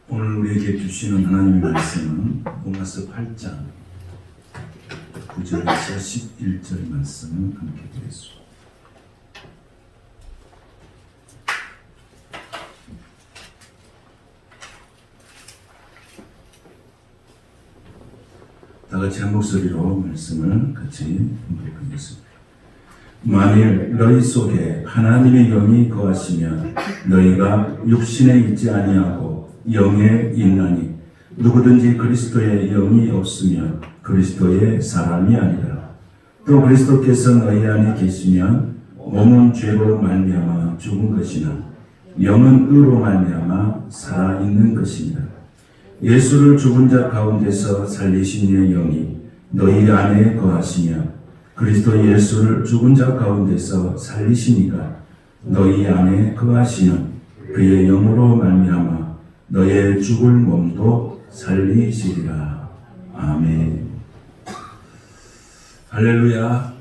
오늘 우리에게 주시는 하나님의 말씀은 로마서 8장 9절에서 11절 말씀을 함께 보겠습니다. 다 같이 한 목소리로 말씀을 같이 공부하겠습니다. 만일 너희 속에 하나님의 영이 거하시면 너희가 육신에 있지 아니하고 영에 있나니 누구든지 그리스도의 영이 없으면 그리스도의 사람이 아니라. 또 그리스도께서 너희 안에 계시면 몸은 죄로 말미암아 죽은 것이나 영은 의로 말미암아 살아있는 것이니라. 예수를 죽은 자 가운데서 살리신 이의 영이 너희 안에 거하시며 그리스도 예수를 죽은 자 가운데서 살리시니가 너희 안에 거하시는 그의 영으로 말미암아 너의 죽을 몸도 살리시리라. 아멘. 할렐루야.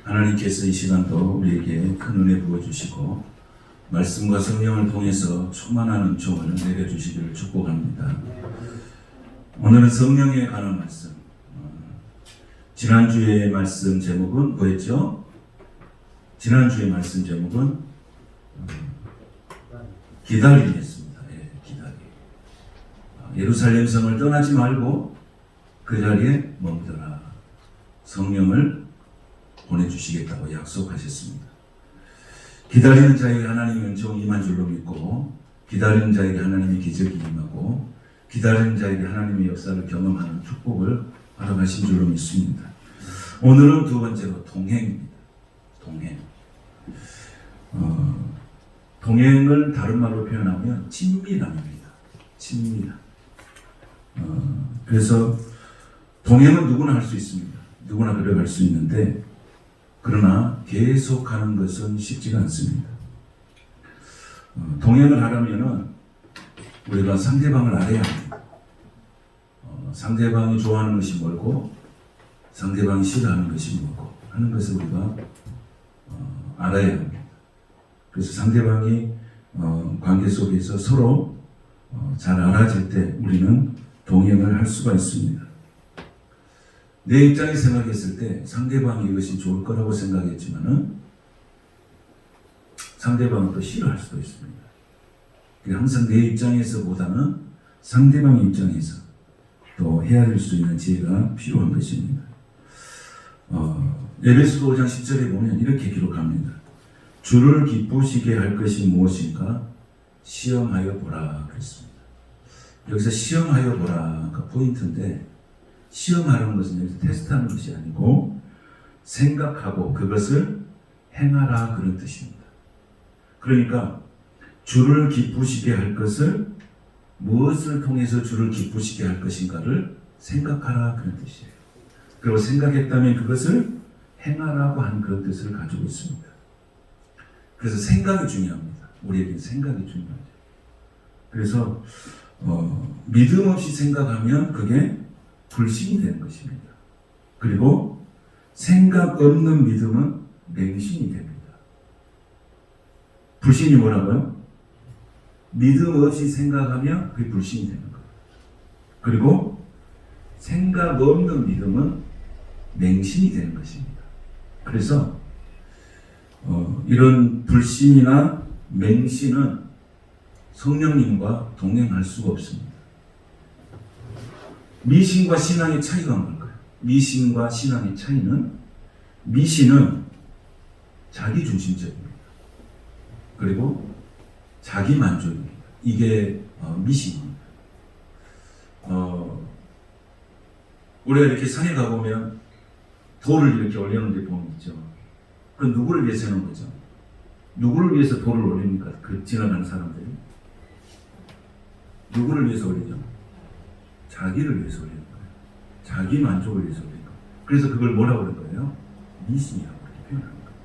하나님께서 이 시간도 우리에게 큰 은혜 부어주시고 말씀과 성령을 통해서 충만한 은총을 내려주시기를 축복합니다. 오늘은 성령에 관한 말씀. 지난주의 말씀 제목은 뭐였죠? 지난주의 말씀 제목은 기다림이었습니다. 예, 기다림. 예루살렘 성을 떠나지 말고 그 자리에 머무더라. 성령을 보내주시겠다고 약속하셨습니다. 기다리는 자에게 하나님의 은총이 임한 줄로 믿고 기다리는 자에게 하나님의 기적이 임하고 기다리는 자에게 하나님의 역사를 경험하는 축복을 허락하신 줄로 믿습니다. 오늘은 두 번째로 동행입니다. 동행. 동행을 다른 말로 표현하면 친밀함입니다. 친밀함. 그래서 동행은 누구나 할 수 있습니다. 누구나 그래갈 수 있는데 그러나 계속하는 것은 쉽지가 않습니다. 동행을 하려면은 우리가 상대방을 알아야 합니다. 상대방이 좋아하는 것이 뭐고 상대방이 싫어하는 것이 뭐고 하는 것을 우리가 알아야 합니다. 그래서 상대방이 관계 속에서 서로 잘 알아질 때 우리는 동행을 할 수가 있습니다. 내 입장에 생각했을 때 상대방이 이것이 좋을 거라고 생각했지만은 상대방은 또 싫어할 수도 있습니다. 항상 내 입장에서보다는 상대방의 입장에서 또 헤아릴 수 있는 지혜가 필요한 것입니다. 에베소서 5장 10절에 보면 이렇게 기록합니다. 주를 기쁘시게 할 것이 무엇인가 시험하여 보라 그랬습니다. 여기서 시험하여 보라가 포인트인데 시험하는 것은 여기서 테스트하는 것이 아니고 생각하고 그것을 행하라 그런 뜻입니다. 그러니까 주를 기쁘시게 할 것을 무엇을 통해서 주를 기쁘시게 할 것인가를 생각하라 그런 뜻이에요. 그리고 생각했다면 그것을 행하라고 하는 그런 뜻을 가지고 있습니다. 그래서 생각이 중요합니다. 우리에게는 생각이 중요하죠. 그래서 믿음 없이 생각하면 그게 불신이 되는 것입니다. 그리고 생각 없는 믿음은 맹신이 됩니다. 불신이 뭐라고요? 믿음 없이 생각하면 그게 불신이 되는 거예요. 그리고 생각 없는 믿음은 맹신이 되는 것입니다. 그래서 이런 불신이나 맹신은 성령님과 동행할 수가 없습니다. 미신과 신앙의 차이가 뭘까요? 미신과 신앙의 차이는 미신은 자기중심적입니다. 그리고 자기만족입니다. 이게 미신입니다. 우리가 이렇게 산에 가보면 돌을 이렇게 올려놓은 데 보면 있죠. 그건 누구를 위해서 해놓은 거죠? 누구를 위해서 돌을 올립니까? 그 지나가는 사람들이. 누구를 위해서 올리죠? 자기를 위해서 올리는 거예요. 자기 만족을 위해서 올리는 거예요. 그래서 그걸 뭐라고 그런 거예요? 미신이라고 이렇게 표현하는 거예요.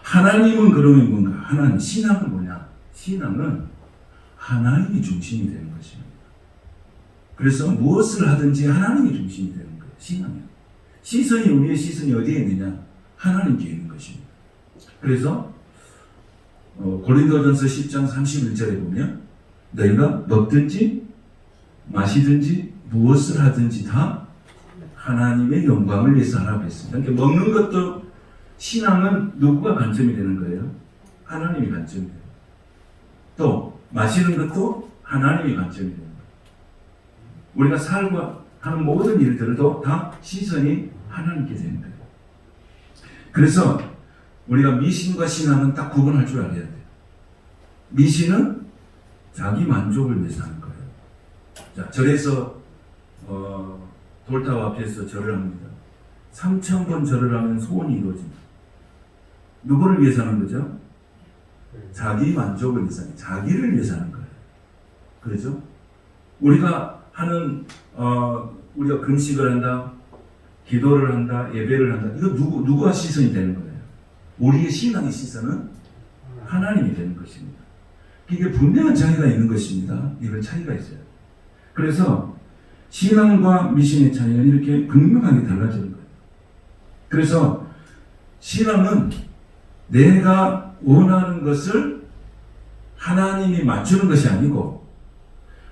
하나님은 그러면 뭔가? 하나님, 신앙은 뭐냐? 신앙은 하나님이 중심이 되는 것입니다. 그래서 무엇을 하든지 하나님이 중심이 되는 거예요. 신앙이요. 시선이, 우리의 시선이 어디에 있느냐? 하나님께 있는 것입니다. 그래서 고린도전서 10장 31절에 보면 너희가 먹든지 마시든지 무엇을 하든지 다 하나님의 영광을 위해서 하라고 했습니다. 그러니까 먹는 것도 신앙은 누구가 관점이 되는 거예요? 하나님이 관점이 돼요. 또 마시는 것도 하나님이 관점이 되는 거예요. 우리가 살고 하는 모든 일들도 다 시선이 하나님께 되는 거예요. 그래서 우리가 미신과 신앙은 딱 구분할 줄 알아야 돼요. 미신은 자기 만족을 위해서 하는 거예요. 자, 절에서 돌탑 앞에서 절을 합니다. 3,000번 절을 하면 소원이 이루어집니다. 누구를 위해서 하는 거죠? 자기 만족을 위해서 하는, 자기를 위해서 하는 거예요. 그렇죠? 우리가 하는 우리가 금식을 한다, 기도를 한다, 예배를 한다. 이거 누구와 시선이 되는 거예요? 우리의 신앙의 시선은 하나님이 되는 것입니다. 이게 분명한 차이가 있는 것입니다. 이걸 차이가 있어요. 그래서 신앙과 미신의 차이는 이렇게 극명하게 달라지는 거예요. 그래서 신앙은 내가 원하는 것을 하나님이 맞추는 것이 아니고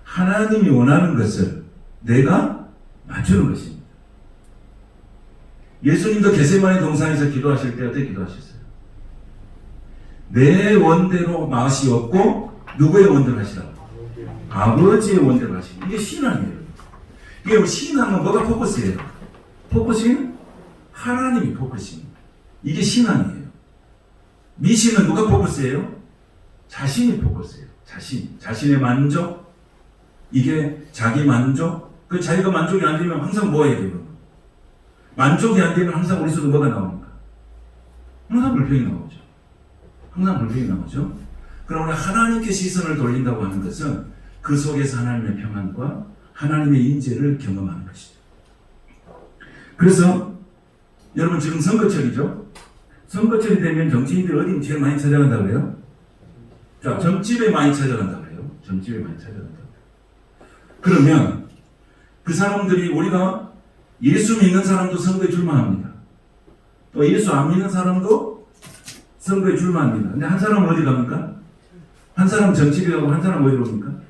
하나님이 원하는 것을 내가 맞추는 것입니다. 예수님도 겟세마네 동산에서 기도하실 때 어떻게 기도하셨어요? 내 원대로 마시옵고 누구의 원대로 하시라고? 아버지의 원대로 하시고. 이게 신앙이에요. 이게 신앙은 뭐가 포커스예요? 포커스는 하나님이 포커스입니다. 이게 신앙이에요. 미신은 누가 포커스예요? 자신이 포커스예요. 자신의 만족. 이게 자기 만족. 그 자기가 만족이 안 되면 항상 뭐 해야 돼요? 만족이 안 되면 항상 우리 속에 뭐가 나옵니까? 항상 불평이 나오죠. 항상 불평이 나오죠. 그럼 우리 하나님께 시선을 돌린다고 하는 것은 그 속에서 하나님의 평안과 하나님의 인재를 경험하는 것이죠. 그래서 여러분 지금 선거철이죠. 선거철이 되면 정치인들이 어디 제일 많이 찾아간다고 그래요? 자, 점집에 많이 찾아간다고 그래요. 점집에 많이 찾아간다고 그래요. 그러면 그 사람들이 우리가 예수 믿는 사람도 선거에 출마합니다. 또 예수 안 믿는 사람도 선거에 출마합니다. 근데 한 사람은 어디 갑니까? 한 사람은 정치에 가고 한 사람은 어디로 옵니까?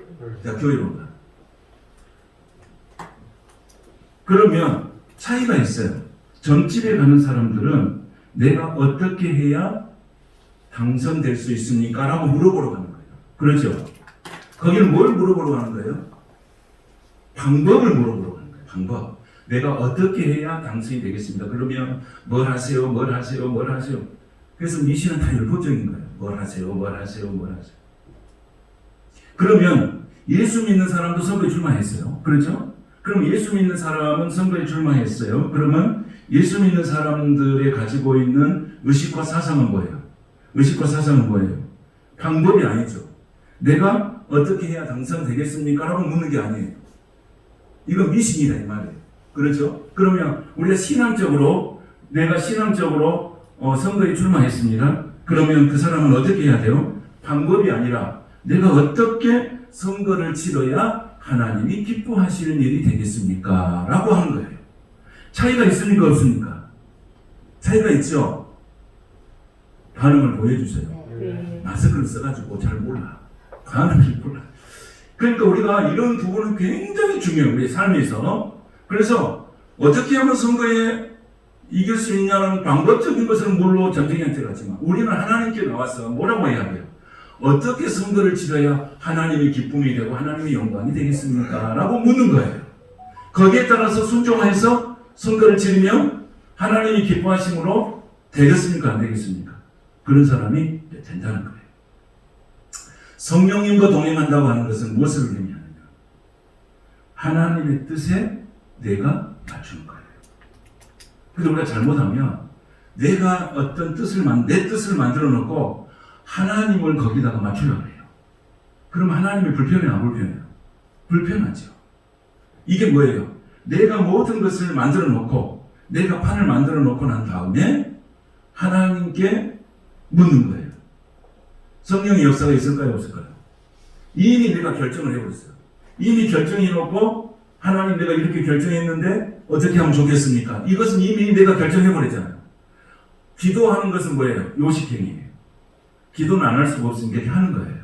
자, 교회로 온다. 그러면 차이가 있어요. 점집에 가는 사람들은 내가 어떻게 해야 당선될 수 있습니까? 라고 물어보러 가는 거예요. 그렇죠? 거기는 뭘 물어보러 가는 거예요? 방법을 물어보러 가는 거예요. 방법. 내가 어떻게 해야 당선이 되겠습니다. 그러면 뭘 하세요? 뭘 하세요? 뭘 하세요? 그래서 미신은 다 율법적인 거예요. 뭘 하세요? 뭘 하세요? 뭘 하세요? 그러면 예수 믿는 사람도 선거에 출마했어요. 그렇죠? 그럼 예수 믿는 사람은 선거에 출마했어요. 그러면 예수 믿는 사람들이 가지고 있는 의식과 사상은 뭐예요? 의식과 사상은 뭐예요? 방법이 아니죠. 내가 어떻게 해야 당선되겠습니까? 라고 묻는 게 아니에요. 이건 미신이다 이 말이에요. 그렇죠? 그러면 우리가 신앙적으로 내가 신앙적으로 선거에 출마했습니다. 그러면 그 사람은 어떻게 해야 돼요? 방법이 아니라 내가 어떻게 선거를 치러야 하나님이 기뻐하시는 일이 되겠습니까? 라고 하는 거예요. 차이가 있습니까? 없습니까? 차이가 있죠? 반응을 보여주세요. 네. 마스크를 써가지고 잘 몰라. 반응을 몰라. 그러니까 우리가 이런 부분은 굉장히 중요해요. 우리 삶에서. 그래서 어떻게 하면 선거에 이길 수 있냐는 방법적인 것은 물론 전쟁한테 갔지만 우리는 하나님께 나와서 뭐라고 해야 돼요? 어떻게 선거를 치러야 하나님의 기쁨이 되고 하나님의 영광이 되겠습니까? 라고 묻는 거예요. 거기에 따라서 순종해서 선거를 치르면 하나님이 기뻐하심으로 되겠습니까? 안 되겠습니까? 그런 사람이 된다는 거예요. 성령님과 동행한다고 하는 것은 무엇을 의미하느냐? 하나님의 뜻에 내가 맞추는 거예요. 그래서 우리가 잘못하면 내가 어떤 내 뜻을 만들어 놓고 하나님을 거기다가 맞추려고 해요. 그럼 하나님이 불편해요? 안 불편해요? 불편하죠. 이게 뭐예요? 내가 모든 것을 만들어 놓고 내가 판을 만들어 놓고 난 다음에 하나님께 묻는 거예요. 성령의 역사가 있을까요? 없을까요? 이미 내가 결정을 해버렸어요. 이미 결정해놓고 하나님 내가 이렇게 결정했는데 어떻게 하면 좋겠습니까? 이것은 이미 내가 결정해버렸잖아요. 기도하는 것은 뭐예요? 요식행위예요. 기도는 안 할 수가 없으니까 이렇게 하는 거예요.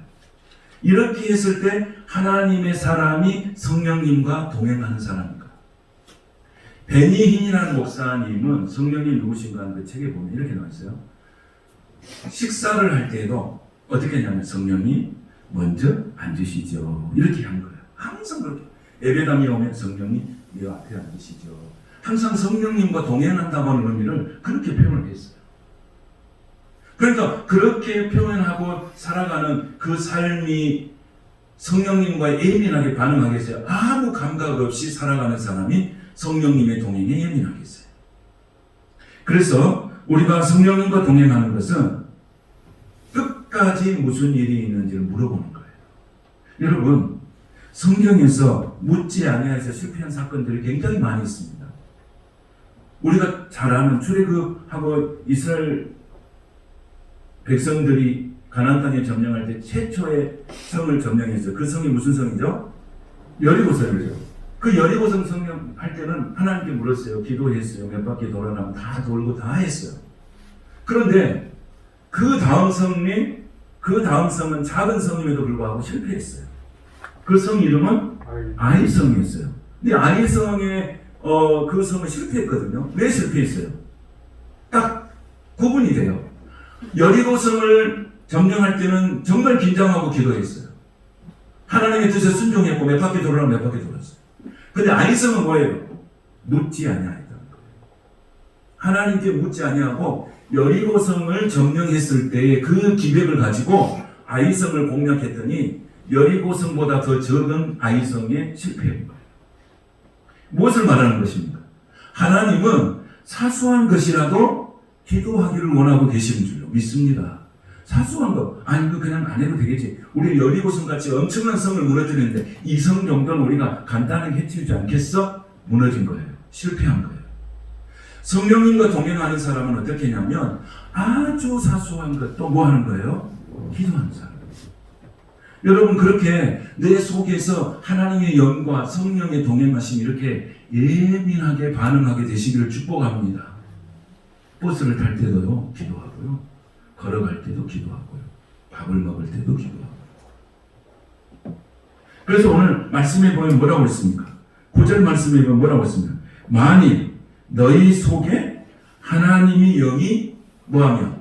이렇게 했을 때 하나님의 사람이 성령님과 동행하는 사람인가? 베니힌이라는 목사님은 성령님 누구신가 하는 그 책에 보면 이렇게 나와있어요. 식사를 할 때에도 어떻게 하냐면 성령이 먼저 앉으시죠. 이렇게 한 거예요. 항상 그렇게. 예배당에 오면 성령이 이 앞에 앉으시죠. 항상 성령님과 동행한다고 하는 의미를 그렇게 표현을 했어요. 그러니까 그렇게 표현하고 살아가는 그 삶이 성령님과 예민하게 반응하겠어요? 아무 감각 없이 살아가는 사람이 성령님의 동행에 예민하겠어요. 그래서 우리가 성령님과 동행하는 것은 끝까지 무슨 일이 있는지를 물어보는 거예요. 여러분, 성경에서 묻지 아니하여서 실패한 사건들이 굉장히 많이 있습니다. 우리가 잘 아는 출애굽하고 이스라엘 백성들이 가나안 땅에 점령할 때 최초의 성을 점령했어요. 그 성이 무슨 성이죠? 여리고성이죠. 그 여리고성 점령할 때는 하나님께 물었어요. 기도했어요. 몇 바퀴 돌아나면 다 돌고 다 했어요. 그런데 그 다음 성은 작은 성임에도 불구하고 실패했어요. 그 성 이름은 아이성이었어요. 근데 아이성의 그 성은 실패했거든요. 왜 실패했어요? 딱 구분이 돼요. 여리고성을 점령할 때는 정말 긴장하고 기도했어요. 하나님의 뜻에 순종했고 몇 바퀴 돌아라면 몇 바퀴 돌았어요. 근데 아이성은 뭐예요? 묻지 아니하였다는 거예요. 하나님께 묻지 아니하고 여리고성을 점령했을 때의 그 기백을 가지고 아이성을 공략했더니 여리고성보다 더 적은 아이성에 실패한 거예요. 무엇을 말하는 것입니까? 하나님은 사소한 것이라도 기도하기를 원하고 계시는 줄로 믿습니다. 사소한 거, 아니 그냥 안 해도 되겠지. 우리 여리고성 같이 엄청난 성을 무너뜨리는데 이 성 정도는 우리가 간단하게 해치우지 않겠어? 무너진 거예요. 실패한 거예요. 성령님과 동행하는 사람은 어떻게 하냐면 아주 사소한 것도 뭐 하는 거예요? 기도하는 사람. 여러분 그렇게 내 속에서 하나님의 영과 성령의 동행하심이 이렇게 예민하게 반응하게 되시기를 축복합니다. 버스를 탈 때도요 기도하고요, 걸어갈 때도 기도하고요, 밥을 먹을 때도 기도하고요. 그래서 오늘 말씀에 보면 뭐라고 했습니까? 9절 말씀에 보면 뭐라고 했습니까? 만일 너희 속에 하나님의 영이 뭐하며?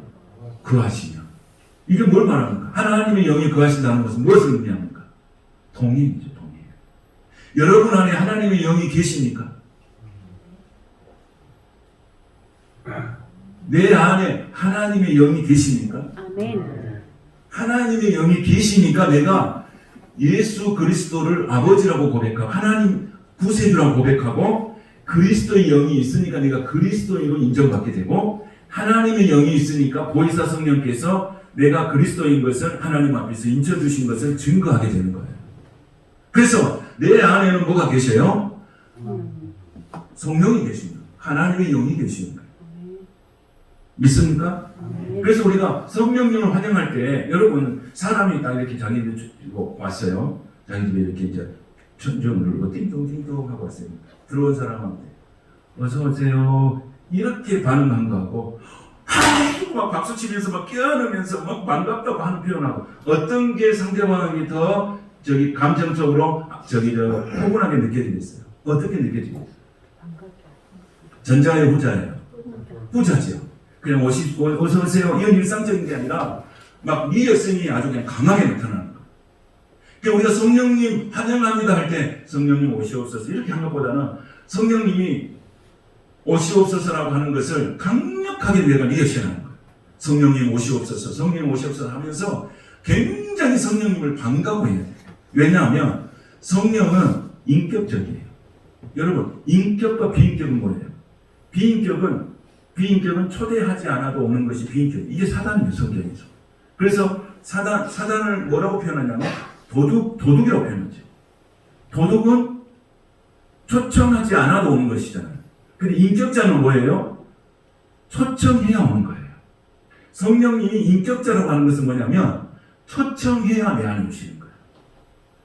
거하시며. 이게 뭘 말합니까? 하나님의 영이 거하신다는 것은 무엇을 의미합니까? 동행이죠, 동행. 여러분 안에 하나님의 영이 계십니까? 내 안에 하나님의 영이 계십니까? 아멘. 하나님의 영이 계시니까 내가 예수 그리스도를 아버지라고 고백하고 하나님 구세주라고 고백하고 그리스도의 영이 있으니까 내가 그리스도인으로 인정받게 되고 하나님의 영이 있으니까 보혜사 성령께서 내가 그리스도인 것을 하나님 앞에서 인쳐주신 것을 증거하게 되는 거예요. 그래서 내 안에는 뭐가 계셔요? 성령이 계십니다. 하나님의 영이 계십니다. 믿습니까? 그래서 우리가 성령님을 환영할 때 여러분 사람이 딱 이렇게 자기 집에 왔어요. 자기 집에 이렇게 이제 천정을 누르고 띵동띵동 하고 왔어요. 들어온 사람한테 어서 오세요 이렇게 반응한 거하고 아이고 막 박수 치면서 막 끼어넣으면서 막 반갑다고 하는 표현하고 어떤 게 상대방이 더 감정적으로 포근하게 느껴지겠어요? 어떻게 느껴지겠어요? 전자예요, 후자예요? 후자죠. 그냥 어서 오세요 이런 일상적인 게 아니라 막 미여성이 아주 그냥 강하게 나타나는 거예요. 그러니까 우리가 성령님 환영합니다 할 때 성령님 오시옵소서 이렇게 한 것보다는 성령님이 오시옵소서라고 하는 것을 강력하게 내가 리액션하는 거예요. 성령님 오시옵소서, 성령님 오시옵소서 하면서 굉장히 성령님을 반가워해야 돼요. 왜냐하면 성령은 인격적이에요. 여러분, 인격과 비인격은 뭐예요? 비인격은 초대하지 않아도 오는 것이 비인격. 이게 사단이에요, 성경에서. 그래서 사단을 뭐라고 표현하냐면 도둑이라고 표현하죠. 도둑은 초청하지 않아도 오는 것이잖아요. 근데 인격자는 뭐예요? 초청해야 오는 거예요. 성령님이 인격자라고 하는 것은 뭐냐면 초청해야 내 안에 오시는 거예요.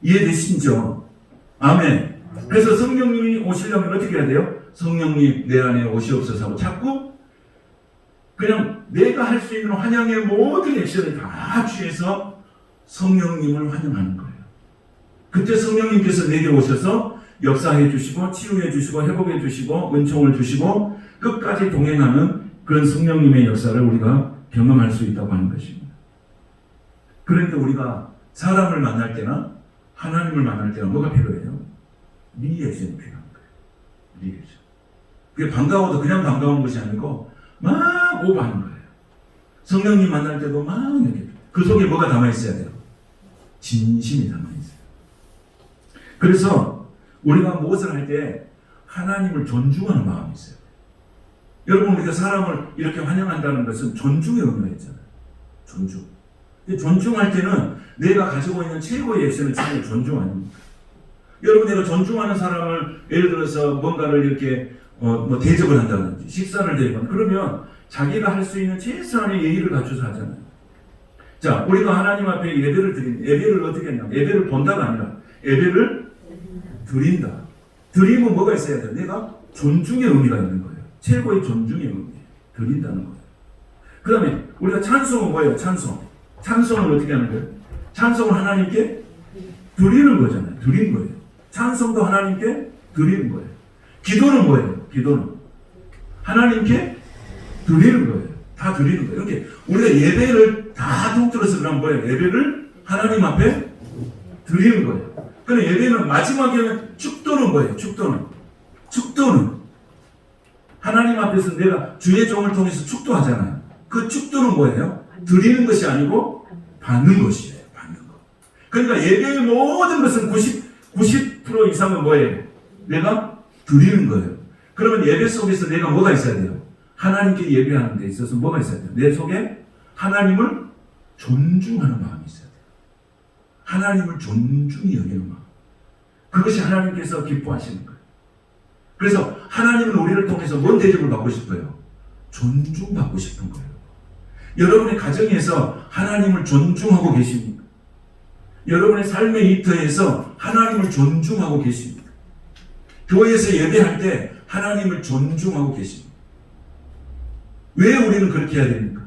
이해되시죠? 아멘. 그래서 성령님이 오시려면 어떻게 해야 돼요? 성령님 내 안에 오시옵소서 하고 자꾸 그냥 내가 할 수 있는 환영의 모든 액션을 다 취해서 성령님을 환영하는 거예요. 그때 성령님께서 내게 오셔서 역사해 주시고 치유해 주시고 회복해 주시고 은총을 주시고 끝까지 동행하는 그런 성령님의 역사를 우리가 경험할 수 있다고 하는 것입니다. 그런데 우리가 사람을 만날 때나 하나님을 만날 때나 뭐가 필요해요? 리액션이 필요한 거예요. 리액션. 그게 반가워도 그냥 반가운 것이 아니고 막 오버하는 거예요. 성령님 만날 때도 막 이렇게 그 속에 뭐가 담아있어야 돼요? 진심이 담아있어요. 그래서 우리가 무엇을 할 때 하나님을 존중하는 마음이 있어요. 여러분 우리가 사람을 이렇게 환영한다는 것은 존중의 의미가 있잖아요. 존중. 존중할 때는 내가 가지고 있는 최고의 액션을 지금 존중 아닙니까? 여러분 내가 존중하는 사람을 예를 들어서 뭔가를 이렇게 대접을 한다든지 식사를 대접한다. 그러면 자기가 할 수 있는 최소한의 예의를 갖춰서 하잖아요. 자, 우리가 하나님 앞에 예배를 드린다. 예배를 어떻게 했냐? 예배를 본다가 아니라 예배를 드린다. 드리면 뭐가 있어야 돼요? 내가 존중의 의미가 있는 거예요. 최고의 존중의 의미. 드린다는 거예요. 그 다음에 우리가 찬송은 뭐예요? 찬송을 어떻게 하는 거예요? 찬송을 하나님께 드리는 거잖아요. 드리는 거예요. 찬송도 하나님께 드리는 거예요. 기도는 뭐예요? 기도는 하나님께 드리는 거예요. 다 드리는 거예요. 이렇게 우리가 예배를 다 통틀어서 그러면 뭐예요? 예배를 하나님 앞에 드리는 거예요. 그런데 예배는 마지막에는 축도는 뭐예요? 축도는 하나님 앞에서 내가 주의 종을 통해서 축도하잖아요. 그 축도는 뭐예요? 드리는 것이 아니고 받는 것이에요. 받는 것. 그러니까 예배의 모든 것은 90% 이상은 뭐예요? 내가 드리는 거예요. 그러면 예배 속에서 내가 뭐가 있어야 돼요? 하나님께 예배하는 데 있어서 뭐가 있어야 돼요? 내 속에 하나님을 존중하는 마음이 있어야 돼요. 하나님을 존중히 여기는 마음. 그것이 하나님께서 기뻐하시는 거예요. 그래서 하나님은 우리를 통해서 뭔 대접을 받고 싶어요? 존중받고 싶은 거예요. 여러분의 가정에서 하나님을 존중하고 계십니까? 여러분의 삶의 일터에서 하나님을 존중하고 계십니까? 교회에서 예배할 때 하나님을 존중하고 계십니까? 왜 우리는 그렇게 해야 됩니까?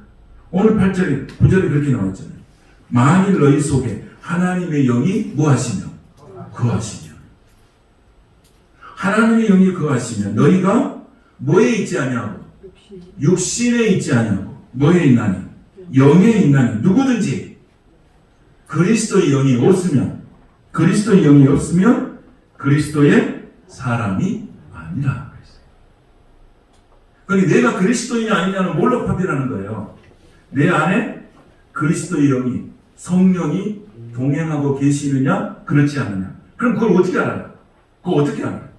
오늘 8절에 9절에 그렇게 나왔잖아요. 만일 너희 속에 하나님의 영이 뭐하시며? 거하시며. 하나님의 영이 거하시며 너희가 뭐에 있지 아니하고? 육신에 있지 아니하고 뭐에 있나니? 영에 있나니. 누구든지 그리스도의 영이 없으면 그리스도의 사람이 아니라. 그러니까 내가 그리스도인이 아니냐는 뭘로 판별하는 거예요? 내 안에 그리스도의 영이 성령이 동행하고 계시느냐 그렇지 않느냐. 그럼 그걸 어떻게 알아요?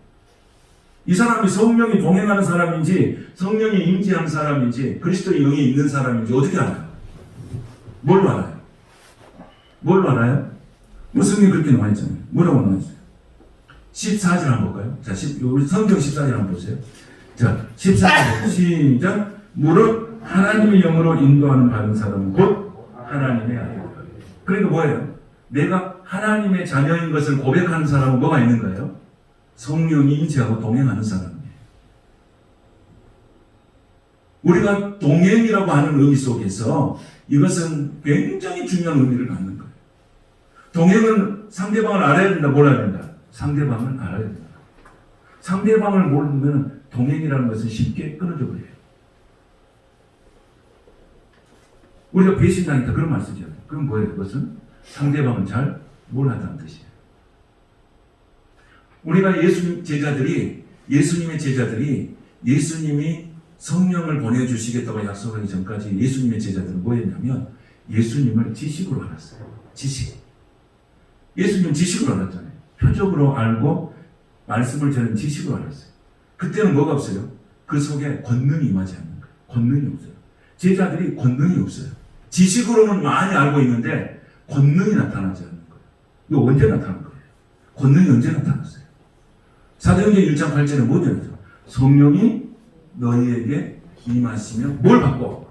이 사람이 성령이 동행하는 사람인지 성령이 임재한 사람인지 그리스도의 영이 있는 사람인지 어떻게 알아요? 뭘로 알아요? 성경이 그렇게 나와 있잖아요. 뭐라고 나와 있어요? 14절 한번 볼까요? 자, 우리 성경 14절 한번 보세요. 자, 14절 시작. 무릇 하나님의 영으로 인도하는 받은 사람은 곧 하나님의 아들이다. 그러니까 뭐예요? 내가 하나님의 자녀인 것을 고백하는 사람은 뭐가 있는 거예요? 성령이 임재하고 동행하는 사람이에요. 우리가 동행이라고 하는 의미 속에서 이것은 굉장히 중요한 의미를 갖는 거예요. 동행은 상대방을 알아야 된다, 몰라야 된다? 상대방을 알아야 된다. 상대방을 모르면 동행이라는 것은 쉽게 끊어져 버려요. 우리가 배신당했다 그런 말 쓰죠. 그건 뭐예요? 그것은 상대방을 잘 몰랐다는 뜻이에요. 우리가 예수님의 제자들이 예수님이 성령을 보내주시겠다고 약속하기 전까지 예수님의 제자들은 뭐였냐면 예수님을 지식으로 알았어요. 예수님 지식으로 알았잖아요. 표적으로 알고 말씀을 전하는 지식으로 알았어요. 그때는 뭐가 없어요? 그 속에 권능이 임하지 않는 거예요. 권능이 없어요. 제자들이 권능이 없어요. 지식으로는 많이 알고 있는데 권능이 나타나지 않는 거예요. 이거 언제 나타난 거예요? 권능이 언제 나타났어요? 사도행전 1장 8절에 뭐냐면서 성령이 너희에게 임하시며 뭘 받고?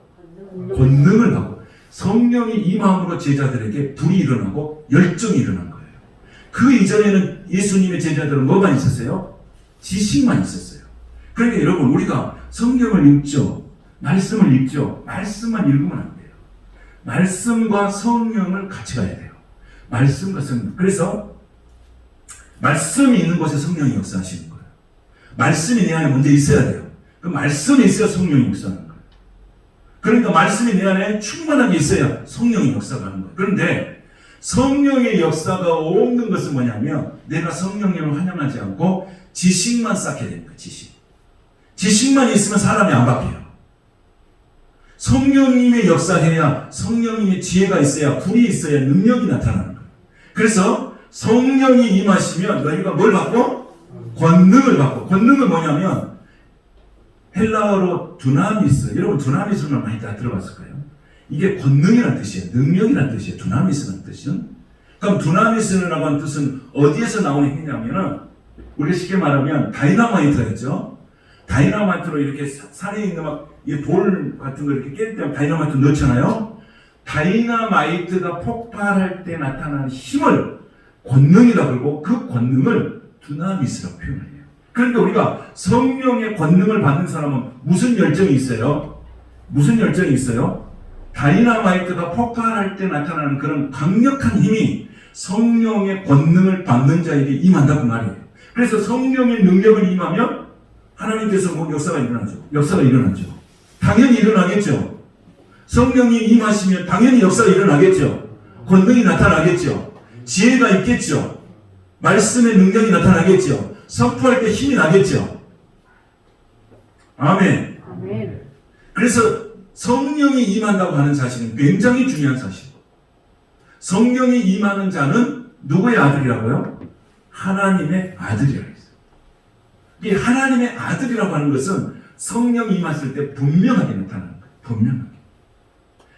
권능을 받고. 성령이 임함으로 제자들에게 불이 일어나고 열정이 일어난 거예요. 그 이전에는 예수님의 제자들은 뭐만 있었어요? 지식만 있었어요. 그러니까 여러분 우리가 성경을 읽죠. 말씀을 읽죠. 말씀만 읽으면 안 돼요. 말씀과 성령을 같이 가야 돼요. 말씀과 성령. 그래서 말씀이 있는 곳에 성령이 역사하시는 거예요. 말씀이 내 안에 먼저 있어야 돼요. 그 말씀이 있어야 성령이 역사하는 거예요. 그러니까 말씀이 내 안에 충만하게 있어야 성령이 역사가 하는 거예요. 그런데 성령의 역사가 없는 것은 뭐냐면 내가 성령님을 환영하지 않고 지식만 쌓게 되는 거예요. 지식만 있으면 사람이 안 바뀌어요. 성령님의 역사해야 성령님의 지혜가 있어야 불이 있어야 능력이 나타나는 거예요. 그래서 성령이 임하시면 너희가 뭘 받고? 권능을 받고. 권능은 뭐냐면 헬라어로 두나미스. 여러분 두나미스는 많이 다 들어봤을 거예요. 이게 권능이라는 뜻이에요. 능력이라는 뜻이에요. 두나미스라는 뜻은. 그럼 두나미스라고 하는 뜻은 어디에서 나오는 힘이냐면은 우리가 쉽게 말하면 다이너마이트겠죠. 다이너마이트로 이렇게 산에 있는 막 돌 같은 거 이렇게 깰 때 다이너마이트 넣잖아요. 다이너마이트가 폭발할 때 나타나는 힘을 권능이라고 그러고 그 권능을 두나미스라고 표현해요. 그러니까 우리가 성령의 권능을 받는 사람은 무슨 열정이 있어요? 무슨 열정이 있어요? 다이너마이트가 폭발할 때 나타나는 그런 강력한 힘이 성령의 권능을 받는 자에게 임한다고 말이에요. 그래서 성령의 능력을 임하면 하나님께서 뭐 역사가 일어나죠. 당연히 일어나겠죠. 성령이 임하시면 당연히 역사가 일어나겠죠. 권능이 나타나겠죠. 지혜가 있겠죠. 말씀의 능력이 나타나겠죠. 선포할 때 힘이 나겠죠. 아멘. 그래서 성령이 임한다고 하는 사실은 굉장히 중요한 사실이고, 성령이 임하는 자는 누구의 아들이라고요? 하나님의 아들이라고 했어요. 이 하나님의 아들이라고 하는 것은 성령이 임했을 때 분명하게 나타나는 거예요. 분명하게.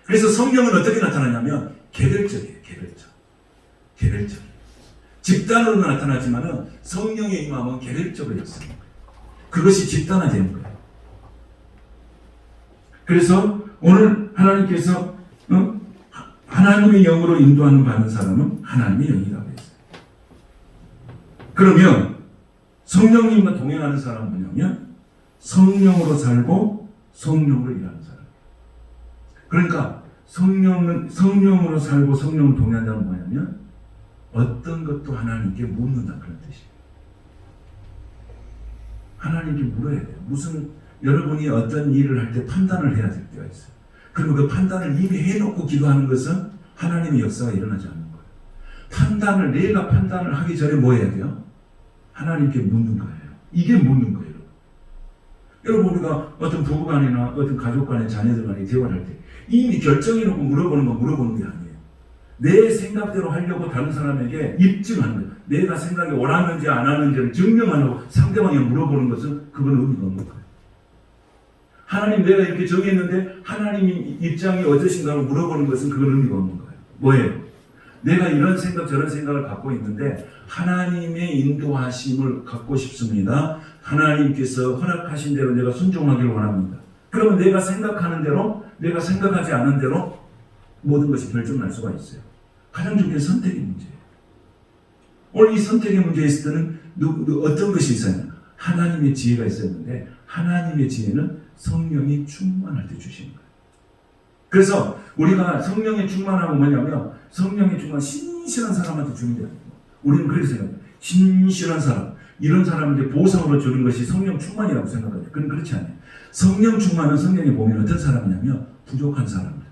그래서 성령은 어떻게 나타나냐면 개별적이에요. 개별적. 집단으로 나타나지만은 성령의 임함은 개별적으로 역사하는 거예요. 그것이 집단화되는 거예요. 그래서 오늘 하나님께서 하나님의 영으로 인도하는 받는 사람은 하나님의 영이라고 했어요. 그러면 성령님과 동행하는 사람은 뭐냐면 성령으로 살고 성령으로 일하는 사람. 그러니까 성령으로 살고 성령으로 동행한다는 뭐냐면 어떤 것도 하나님께 묻는다 그런 뜻이에요. 하나님께 물어야 돼요. 여러분이 어떤 일을 할 때 판단을 해야 될 때가 있어요. 그리고 그 판단을 이미 해놓고 기도하는 것은 하나님의 역사가 일어나지 않는 거예요. 내가 판단을 하기 전에 뭐 해야 돼요? 하나님께 묻는 거예요. 이게 묻는 거예요. 여러분 우리가 어떤 부부간이나 어떤 가족간에 자녀들 간에 대화를 할 때 이미 결정해놓고 물어보는 게 아니에요. 내 생각대로 하려고 다른 사람에게 입증하는 거예요. 내가 생각이 옳았는지 안 하는지를 증명하려고 상대방에 물어보는 것은 그건 의미가 없는 거예요. 하나님 내가 이렇게 정했는데 하나님 입장이 어떠신가를 물어보는 것은 그건 의미가 없는 거예요. 뭐예요? 내가 이런 생각 저런 생각을 갖고 있는데 하나님의 인도하심을 갖고 싶습니다. 하나님께서 허락하신 대로 내가 순종하기를 원합니다. 그러면 내가 생각하는 대로 내가 생각하지 않은 대로 모든 것이 결정날 수가 있어요. 가장 중요한 선택의 문제예요. 오늘 이 선택의 문제에 있을 때는 어떤 것이 있어요? 하나님의 지혜가 있었는데 하나님의 지혜는 성령이 충만할 때 주시는 거예요. 그래서 우리가 성령의 충만함은 뭐냐면 성령의 충만 신실한 사람한테 주는 게 아니고 우리는 그렇게 생각해요. 신실한 사람, 이런 사람한테 보상으로 주는 것이 성령 충만이라고 생각해요. 그건 그렇지 않아요. 성령 충만은 성령에 보면 어떤 사람이냐면 부족한 사람들,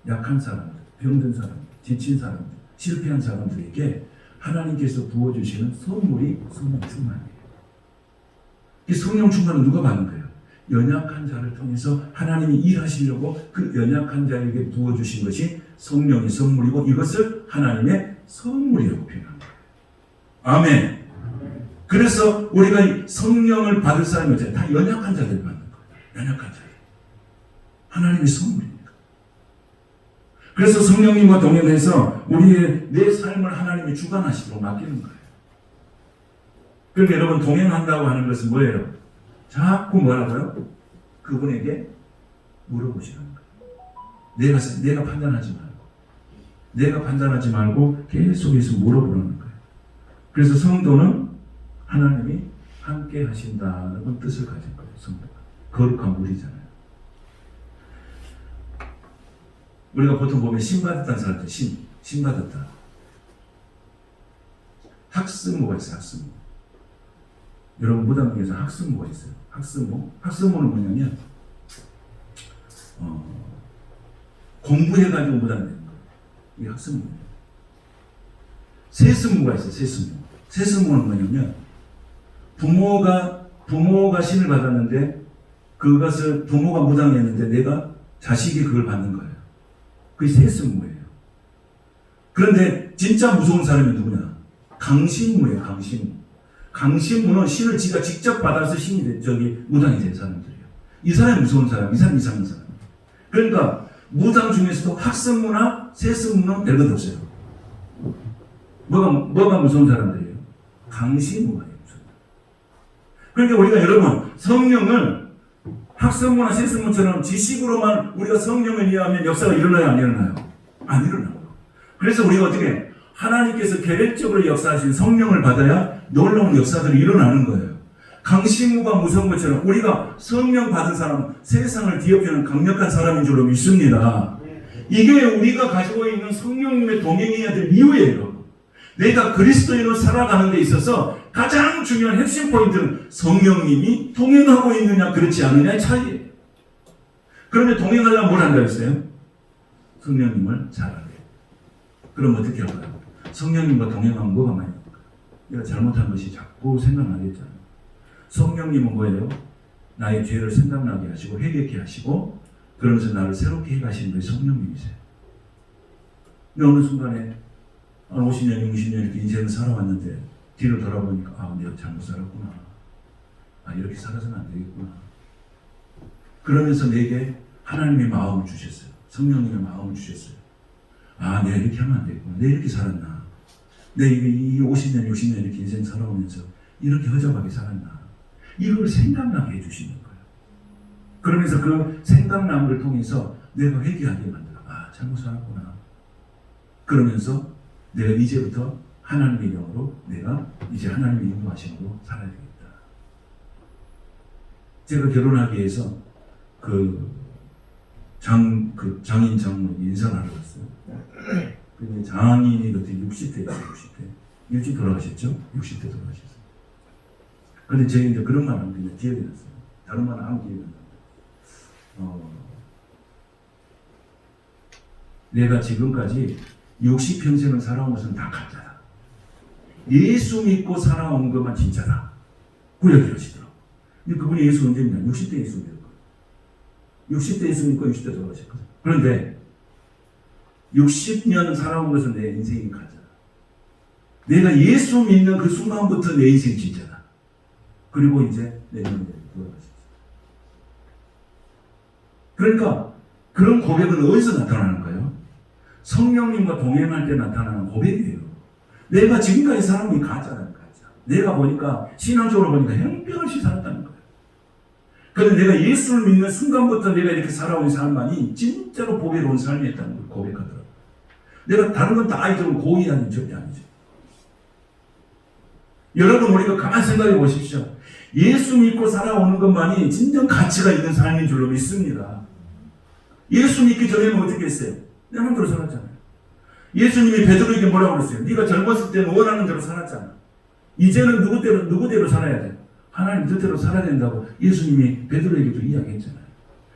약한 사람들, 병든 사람들, 지친 사람들, 실패한 사람들에게 하나님께서 부어주시는 선물이 성령 충만이에요. 이 성령 충만은 누가 받는 거예요? 연약한 자를 통해서 하나님이 일하시려고 그 연약한 자에게 부어주신 것이 성령의 선물이고 이것을 하나님의 선물이라고 표현합니다. 아멘. 그래서 우리가 성령을 받을 사람이 어때요? 다 연약한 자들이 받는 거예요. 연약한 자들. 하나님의 선물입니다. 그래서 성령님과 동행해서 내 삶을 하나님이 주관하시도록 맡기는 거예요. 그러니까 여러분 동행한다고 하는 것은 뭐예요? 자꾸 뭐라고요? 그분에게 물어보시는 거예요. 내가 판단하지 말고 계속해서 물어보는 거예요. 그래서 성도는 하나님이 함께 하신다는 뜻을 가진 거예요. 성도가 거룩한 물이잖아요. 우리가 보통 보면 신받았다는 사람들, 신받았다. 학습모가 있어요, 학습모. 여러분, 무당 중에서 학습모가 있어요. 학습모는 뭐냐면, 공부해가지고 무당이 되는 거예요. 이게 학습모예요. 세습모가 있어요, 세습모. 세습모는 뭐냐면, 부모가 신을 받았는데, 그것을 부모가 무당했는데, 내가 자식이 그걸 받는 거예요. 그게 세습모예요. 그런데 진짜 무서운 사람이 누구냐? 강신무예요, 강신무. 강신무는 신을 지가 직접 받아서 신이 무당이 된 사람들이에요. 이 사람이 무서운 사람, 이 사람이 이상한 사람. 그러니까 무당 중에서도 학습무나 세습무는 별것 없어요. 뭐가 무서운 사람들이에요? 강신무가 무서운. 그러니까 우리가 여러분 성령을 학습무나 세습무처럼 지식으로만 우리가 성령을 이해하면 역사가 일어나요, 안 일어나요? 안 일어나요. 그래서 우리가 어떻게 하나님께서 계획적으로 역사하신 성령을 받아야 놀라운 역사들이 일어나는 거예요. 강신무가 무서운 것처럼 우리가 성령 받은 사람은 세상을 뒤엎이는 강력한 사람인 줄로 믿습니다. 이게 우리가 가지고 있는 성령님의 동행해야 될 이유예요. 내가 그리스도인으로 살아가는 데 있어서 가장 중요한 핵심 포인트는 성령님이 동행하고 있느냐 그렇지 않느냐의 차이예요. 그러면 동행하려면 뭘 한다고 했어요? 성령님을 잘 알아야 돼요. 그럼 어떻게 할까요? 성령님과 동행하면 뭐가 많이 나올까? 내가 잘못한 것이 자꾸 생각나게 했잖아요. 성령님은 뭐예요? 나의 죄를 생각나게 하시고 회개케 하시고 그러면서 나를 새롭게 해가시는 분이 성령님이세요. 근데 어느 순간에 50년, 60년 이렇게 인생을 살아왔는데 뒤를 돌아보니까 내가 잘못 살았구나. 이렇게 살아서는 안 되겠구나. 그러면서 내게 하나님의 마음을 주셨어요. 성령님의 마음을 주셨어요. 내가 이렇게 하면 안 되겠구나. 내가 이렇게 살았나. 내가 이 50년, 60년 이렇게 인생 살아오면서 이렇게 허접하게 살았나. 이걸 생각나게 해주시는 거예요. 그러면서 그 생각남을 통해서 내가 회개하게 만들어. 잘못 살았구나. 그러면서 내가 이제부터 하나님의 영으로 내가 이제 하나님의 인도하심으로 살아야 되겠다. 제가 결혼하기 위해서 장인 장모 인사하러 갔어요. 근데 장인이 그때 60대였어요, 60대. 일찍 돌아가셨죠? 60대 돌아가셨어요. 근데 제가 이제 그런 말 하면 그냥 기억이 났어요. 다른 말은 아무 기억이 안 나요. 내가 지금까지 60평생을 살아온 것은 다 가짜다. 예수 믿고 살아온 것만 진짜다. 그 얘기를 하시더라고요. 근데 그분이 예수 언제 믿냐? 60대 예수 믿을 거예요. 60대 예수 믿고 60대 돌아가셨거든요. 그런데 60년 살아온 것은 내 인생이 가짜다. 내가 예수 믿는 그 순간부터 내 인생이 진짜다. 그리고 이제 내년에 돌아가셨어요. 그러니까 그런 고백은 어디서 나타나는가요? 성령님과 동행할 때 나타나는 고백이에요. 내가 지금까지 살아온 게 가짜라는 가짜. 내가 보니까 신앙적으로 보니까 형편없이 살았다는 거예요. 그런데 내가 예수를 믿는 순간부터 내가 이렇게 살아온 삶만이 진짜로 보배로운 삶이었다는 걸 고백하더라고요. 내가 다른 건 다 알지만 고의하는 절대 아니죠. 여러분 우리가 가만히 생각해 보십시오. 예수 믿고 살아오는 것만이 진정 가치가 있는 삶인 줄로 믿습니다. 예수 믿기 전에는 어떻게 했어요? 내 마음대로 살았잖아요. 예수님이 베드로에게 뭐라고 그랬어요? 네가 젊었을 때는 원하는 대로 살았잖아. 이제는 누구대로 살아야 돼? 하나님 뜻대로 살아야 된다고 예수님이 베드로에게도 이야기했잖아요.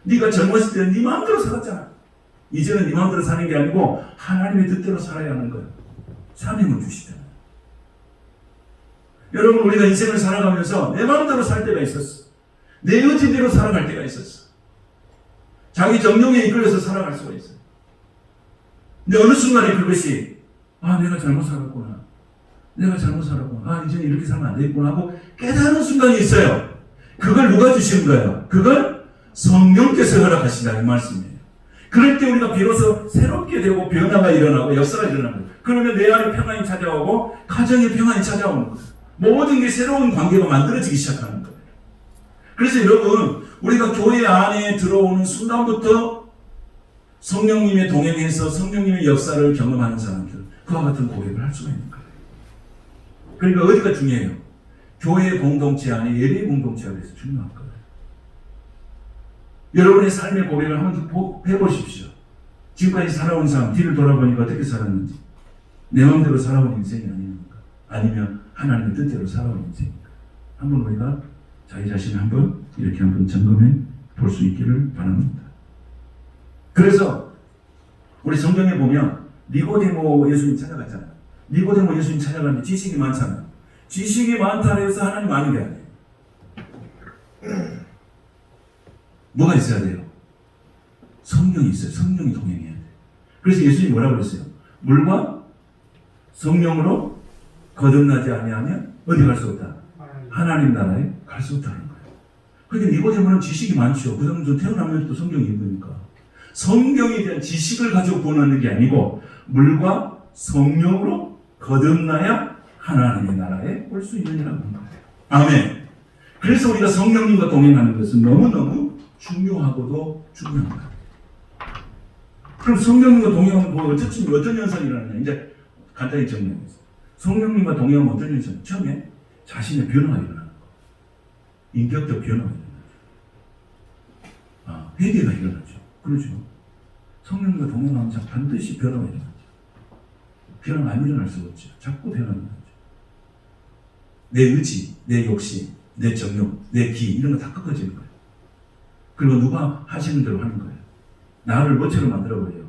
네가 젊었을 때는 네 마음대로 살았잖아. 이제는 네 마음대로 사는 게 아니고 하나님의 뜻대로 살아야 하는 거예요. 사명을 주시잖아요. 여러분 우리가 인생을 살아가면서 내 마음대로 살 때가 있었어. 내 의지대로 살아갈 때가 있었어. 자기 정욕에 이끌려서 살아갈 수가 있어요. 근데 어느 순간에 그것이 내가 잘못 살았구나. 내가 잘못 살았구나. 이제는 이렇게 살면 안 되겠구나 하고 깨달은 순간이 있어요. 그걸 누가 주시는 거예요? 그걸 성령께서 허락하신다 이 말씀이에요. 그럴 때 우리가 비로소 새롭게 되고 변화가 일어나고 역사가 일어나는 거예요. 그러면 내 안에 평안이 찾아오고 가정에 평안이 찾아오는 거예요. 모든 게 새로운 관계가 만들어지기 시작하는 거예요. 그래서 여러분 우리가 교회 안에 들어오는 순간부터 성령님의 동행해서 성령님의 역사를 경험하는 사람들 그와 같은 고백을 할 수가 있는 거예요. 그러니까 어디가 중요해요? 교회 공동체 안에 예배 공동체가 돼서 중요한 거예요. 여러분의 삶의 고백을 한번 해보십시오. 지금까지 살아온 사람 뒤를 돌아보니까 어떻게 살았는지, 내 마음대로 살아온 인생이 아닙니까? 아니면 하나님의 뜻대로 살아온 인생입니까? 한번 우리가 자기 자신을 한번 이렇게 한번 점검해 볼 수 있기를 바랍니다. 그래서 우리 성경에 보면 니고데모 예수님 찾아갔잖아요. 니고데모 예수님 찾아갔는데 지식이 많잖아요. 지식이 많다고 해서 하나님 아닌 게 아니에요. 뭐가 있어야 돼요? 성령이 있어요. 성령이 동행해야 돼요. 그래서 예수님이 뭐라고 그랬어요? 물과 성령으로 거듭나지 아니하면 어디 갈 수 없다? 하나님 나라에 갈 수 없다는 거예요. 그러니까 니고데모는 지식이 많죠. 그 사람은 태어나면 또 성경이 있으니까. 성경에 대한 지식을 가지고 구원하는 게 아니고 물과 성령으로 거듭나야 하나님의 나라에 올 수 있느니라고 하는 거예요. 아멘. 그래서 우리가 성령님과 동행하는 것은 너무너무 중요하고도 중요한 거예요. 그럼 성령님과 동행하면 뭐 어떤 현상이 일어나냐? 이제 간단히 정리하겠습니다. 성령님과 동행하면 어떤 현상? 처음에 자신의 변화가 일어나는 거예요. 인격적 변화가 일어나죠. 회개가 일어나죠. 그렇죠. 성령님과 동행하면 반드시 변화가 일어나죠. 변화가 안 일어날 수가 없죠. 자꾸 변화가 일어나죠. 내 의지, 내 욕심, 내 정욕, 내 기 이런 거 다 꺾어지는 거예요. 그리고 누가 하시는 대로 하는 거예요. 나를 뭐처럼 만들어버려요?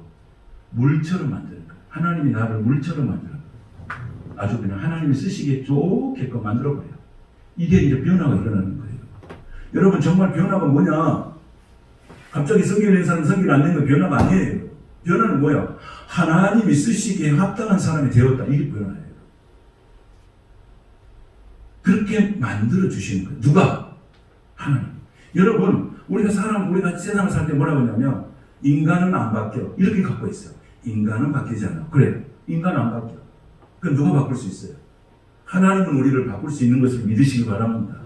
물처럼 만드는 거예요. 하나님이 나를 물처럼 만들어요. 아주 그냥 하나님이 쓰시기에 좋게끔 만들어버려요. 이게 이제 변화가 일어나는 거예요. 여러분 정말 변화가 뭐냐? 갑자기 성경 낸 사람 성경 안 낸 거 변화가 아니에요. 변화는 뭐야? 하나님이 쓰시기에 합당한 사람이 되었다. 이게 변화예요. 그렇게 만들어 주시는 거예요. 누가? 하나님. 여러분 우리가 세상을 살 때 뭐라고 하냐면 인간은 안 바뀌어. 이렇게 갖고 있어요. 인간은 바뀌지 않아. 그래. 인간은 안 바뀌어. 그럼 누가 바꿀 수 있어요? 하나님은 우리를 바꿀 수 있는 것을 믿으시기 바랍니다.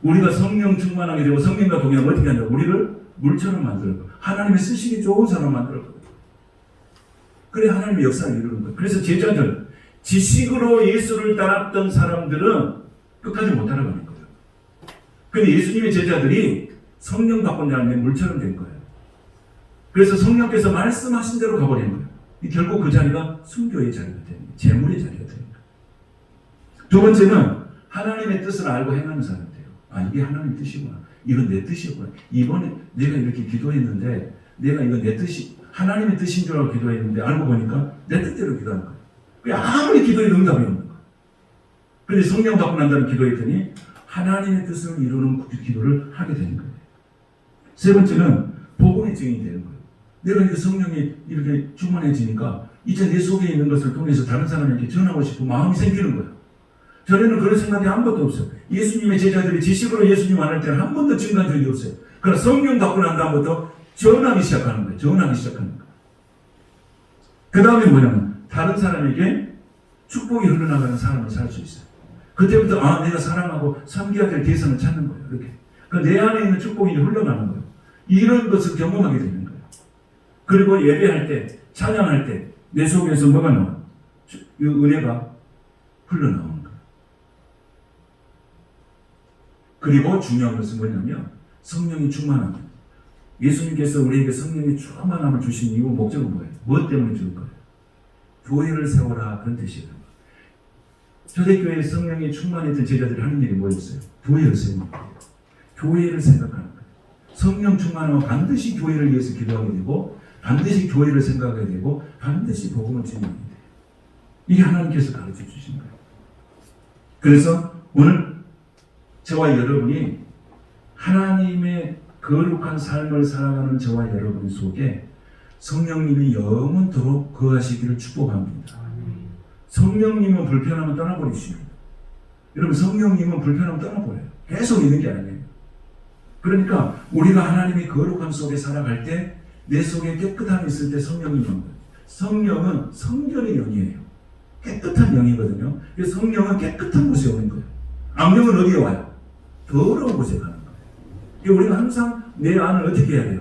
우리가 성령 충만하게 되고 성령과 동행하면 어떻게 하냐? 우리를 물처럼 만들어. 하나님이 쓰시기 좋은 사람 만들어. 그래 하나님의 역사를 이루는 거예요. 그래서 제자들, 지식으로 예수를 따랐던 사람들은 끝까지 못 따라가는 거예요. 근데 예수님의 제자들이 성령 받고 나면 물처럼 된 거예요. 그래서 성령께서 말씀하신 대로 가버리는 거예요. 결국 그 자리가 순교의 자리가 되는 거예요. 재물의 자리가 되는 거예요. 두 번째는 하나님의 뜻을 알고 행하는 사람이에요. 이게 하나님의 뜻이구나. 이건 내 뜻이구나. 이번에 내가 이렇게 기도했는데 내가 이건 내 뜻이 하나님의 뜻인 줄 알고 기도했는데 알고 보니까 내 뜻대로 기도하는 거예요. 아무리 기도해도 응답이 없는 거예요. 그런데 성령 받고 난 다음에 기도했더니 하나님의 뜻을 이루는 기도를 하게 되는 거예요. 세 번째는 복음의 증인이 되는 거예요. 내가 이렇게 성령이 이렇게 충만해지니까 이제 내 속에 있는 것을 통해서 다른 사람에게 전하고 싶은 마음이 생기는 거예요. 전에는 그런 생각이 한 번도 없어요. 예수님의 제자들이 지식으로 예수님 안 할 때는 한 번도 증거한 적이 없어요. 그러나 성령 받고 난 다음부터 전하기 시작하는 거예요. 전하기 시작하는 거예요. 그 다음에 뭐냐면 다른 사람에게 축복이 흘러나가는 사람을 살 수 있어요. 그때부터 내가 사랑하고 섬겨야 될 대상을 찾는 거예요. 이렇게. 내 안에 있는 축복이 흘러가는 거예요. 이런 것을 경험하게 되는 거예요. 그리고 예배할 때, 찬양할 때 내 속에서 뭐가 나와요? 이 은혜가 흘러나오는 거예요. 그리고 중요한 것은 뭐냐면 성령이 충만함. 예수님께서 우리에게 성령의 충만함을 주신 이유 목적은 뭐예요? 무엇 때문에 주는 거예요? 교회를 세워라 그런 뜻이에요. 초대교회에 성령이 충만했던 제자들이 하는 일이 뭐였어요? 교회를 세우는 거예요. 교회를 생각하는 거예요. 성령 충만하면 반드시 교회를 위해서 기도하게 되고 반드시 교회를 생각하게 되고 반드시 복음을 전하게 돼요. 이게 하나님께서 가르쳐 주신 거예요. 그래서 오늘 저와 여러분이 하나님의 거룩한 삶을 살아가는 저와 여러분 속에 성령님이 영원토록 거하시기를 축복합니다. 성령님은 불편하면 떠나버리십니다. 여러분 성령님은 불편하면 떠나버려요. 계속 있는 게 아니에요. 그러니까 우리가 하나님의 거룩함 속에 살아갈 때 내 속에 깨끗함이 있을 때 성령이 있는 거예요. 성령은 성결의 영이에요. 깨끗한 영이거든요. 그래서 성령은 깨끗한 곳에 오는 거예요. 악령은 어디에 와요? 더러운 곳에 가는 거예요. 우리가 항상 내 안을 어떻게 해야 돼요?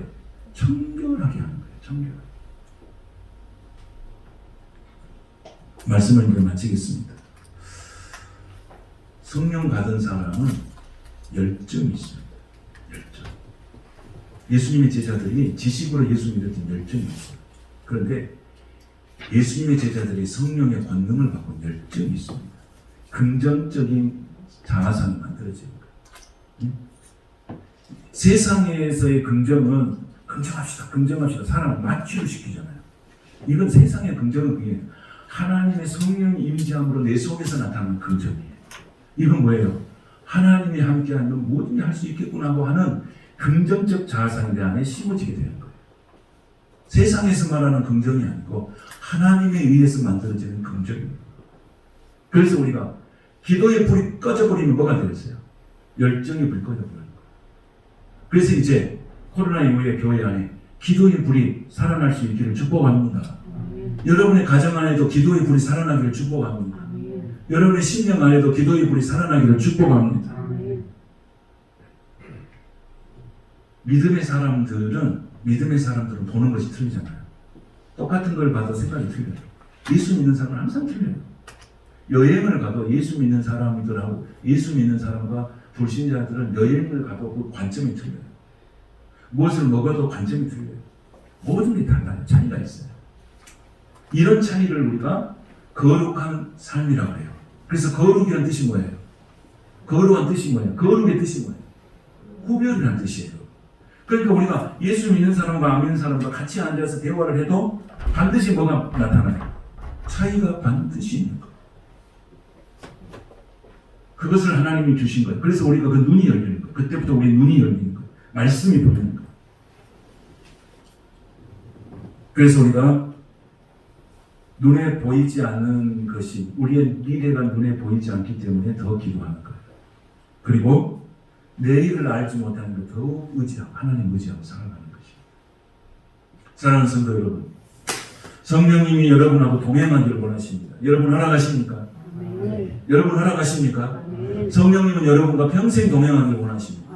청결하게 하는 거예요. 청결. 말씀을 이제 마치겠습니다. 성령 받은 사람은 열정이 있습니다. 열정. 예수님의 제자들이 지식으로 예수 믿었던 열정이 있어요. 그런데 예수님의 제자들이 성령의 권능을 받고 열정이 있습니다. 긍정적인 자아상이 만들어지는 거예요. 세상에서의 긍정은 긍정합시다. 사람을 마취를 시키잖아요. 이건 세상의 긍정은 그게 하나님의 성령이 임재함으로 내 속에서 나타나는 긍정이에요. 이건 뭐예요? 하나님이 함께하면 뭐든지 할 수 있겠구나 하고 하는 긍정적 자아상이 내 안에 심어지게 되는 거예요. 세상에서 말하는 긍정이 아니고 하나님에 의해서 만들어지는 긍정입니다. 그래서 우리가 기도의 불이 꺼져버리면 뭐가 되겠어요? 열정의 불이 꺼져버리는 거예요. 그래서 이제 코로나 이후에 교회 안에 기도의 불이 살아날 수 있기를 축복합니다. 여러분의 가정 안에도 기도의 불이 살아나기를 축복합니다. 여러분의 신령 안에도 기도의 불이 살아나기를 축복합니다. 믿음의 사람들은 보는 것이 틀리잖아요. 똑같은 걸 봐도 생각이 틀려요. 예수 믿는 사람은 항상 틀려요. 여행을 가도 예수 믿는 사람들하고 예수 믿는 사람과 불신자들은 여행을 가도 그 관점이 틀려요. 무엇을 먹어도 관점이 틀려요. 모든 게 달라요. 차이가 있어요. 이런 차이를 우리가 거룩한 삶이라고 해요. 그래서 거룩이라는 뜻이 뭐예요? 거룩한 뜻이 뭐예요? 거룩의 뜻이 뭐예요? 구별이라는 뜻이에요. 그러니까 우리가 예수 믿는 사람과 안 믿는 사람과 같이 앉아서 대화를 해도 반드시 뭐가 나타나요? 차이가 반드시 있는 거예요. 그것을 하나님이 주신 거예요. 그래서 우리가 그 눈이 열리는 거예요. 그때부터 우리 눈이 열리는 거예요. 말씀이 보이는 거예요. 그래서 우리가 눈에 보이지 않는 것이 우리의 미래가 눈에 보이지 않기 때문에 더 기도하는 거예요. 그리고 내일을 알지 못하는 것 더욱 의지하고 하나님 의지하고 살아가는 것이에요. 사랑하는 성도 여러분, 성령님이 여러분하고 동행하기를 원하십니다. 여러분 허락하십니까? 여러분 허락하십니까? 성령님은 여러분과 평생 동행하기를 원하십니다.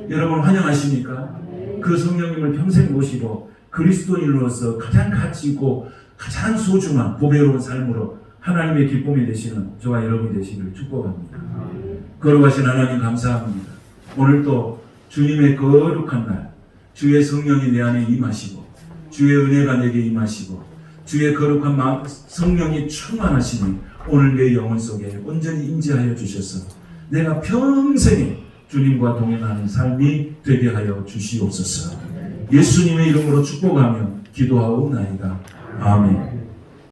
여러분 환영하십니까? 그 성령님을 평생 모시고 그리스도인으로서 가장 가치 있고 가장 소중한 보배로운 삶으로 하나님의 기쁨이 되시는 저와 여러분이 되시기를 축복합니다. 거룩하신 하나님 감사합니다. 오늘 또 주님의 거룩한 날, 주의 성령이 내 안에 임하시고 주의 은혜가 내게 임하시고 주의 거룩한 마음, 성령이 충만하시니 오늘 내 영혼 속에 온전히 임재하여 주셔서 내가 평생에 주님과 동행하는 삶이 되게 하여 주시옵소서. 예수님의 이름으로 축복하며 기도하옵나이다. 아멘.